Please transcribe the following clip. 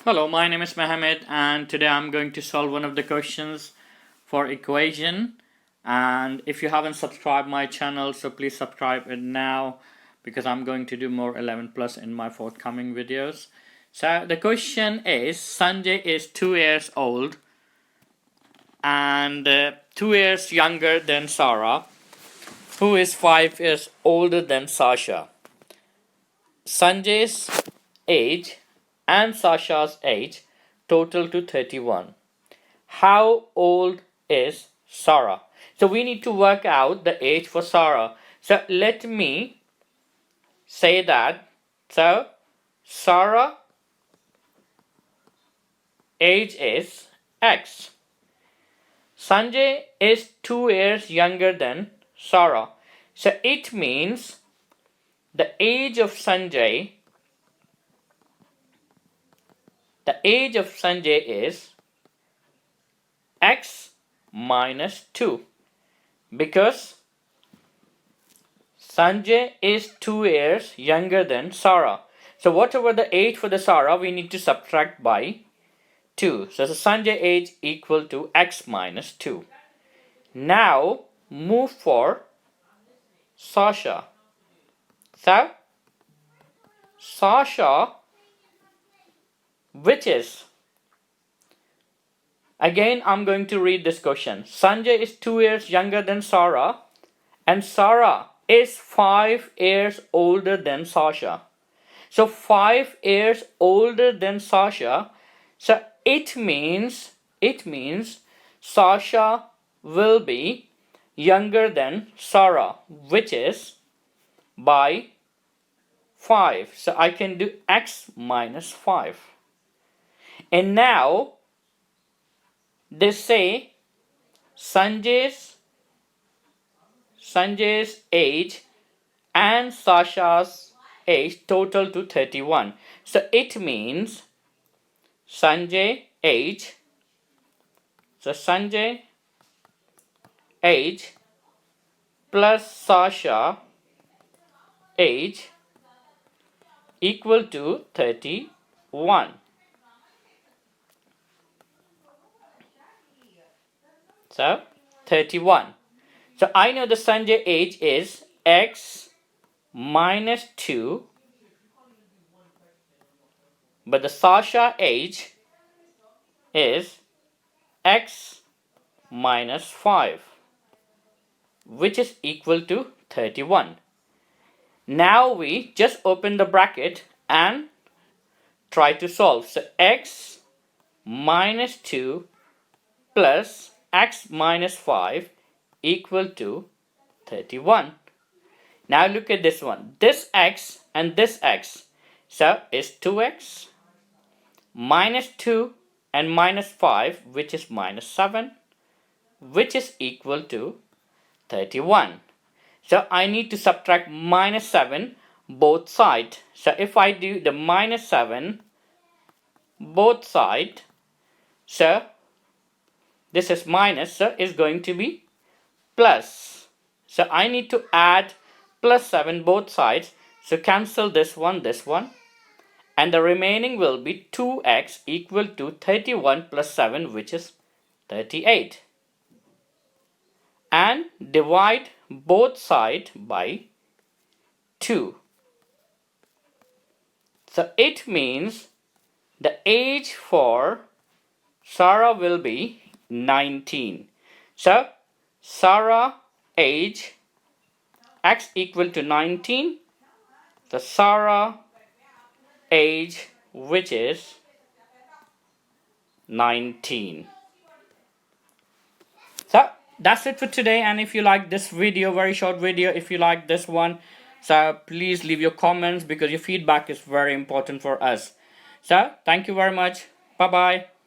Hello, my name is Mohammed and today I'm going to solve one of the questions for equation. And if you haven't subscribed my channel, so please subscribe it now because I'm going to do more 11 plus in my forthcoming videos. So the question is, Sanjay is 2 years old and 2 years younger than Sarah, who is 5 years older than Sasha. Sanjay's age and Sasha's age total to 31. How old is Sarah? So we need to work out the age for Sarah. So let me say that. So Sarah age is X. Sanjay is 2 years younger than Sarah. So it means the age of Sanjay is X minus 2 because Sanjay is 2 years younger than Sarah. So whatever the age for the Sarah, we need to subtract by 2. So the Sanjay age equal to X minus 2. Now move for Sasha. So Sasha, which is, again I'm going to read this question. Sanjay is 2 years younger than Sarah and Sarah is 5 years older than Sasha. So 5 years older than Sasha. So it means Sasha will be younger than Sarah, which is by 5. So I can do X minus 5. And now they say Sanjay's age and Sasha's age total to 31. So it means Sanjay age plus Sasha age equal to 31. So 31. So I know the Sanjay age is X minus 2, but the Sasha age is X minus 5, which is equal to 31. Now we just open the bracket and try to solve. So X minus 2 plus X minus 5 equal to 31. Now look at this one. This X and this X. So is 2X minus 2 and minus 5, which is minus 7, which is equal to 31. So I need to subtract minus 7 both sides. So if I do the minus 7 both sides, so this is minus, so is going to be plus. So I need to add plus 7 both sides. So cancel this one, and the remaining will be 2x equal to 31 plus 7, which is 38. And divide both sides by 2. So it means the age for Sarah will be 19. So Sarah age X equal to 19. The Sarah age, which is 19. So that's it for today, and if you like this video, very short video, if you like this one, so please leave your comments because your feedback is very important for us. So thank you very much. Bye bye.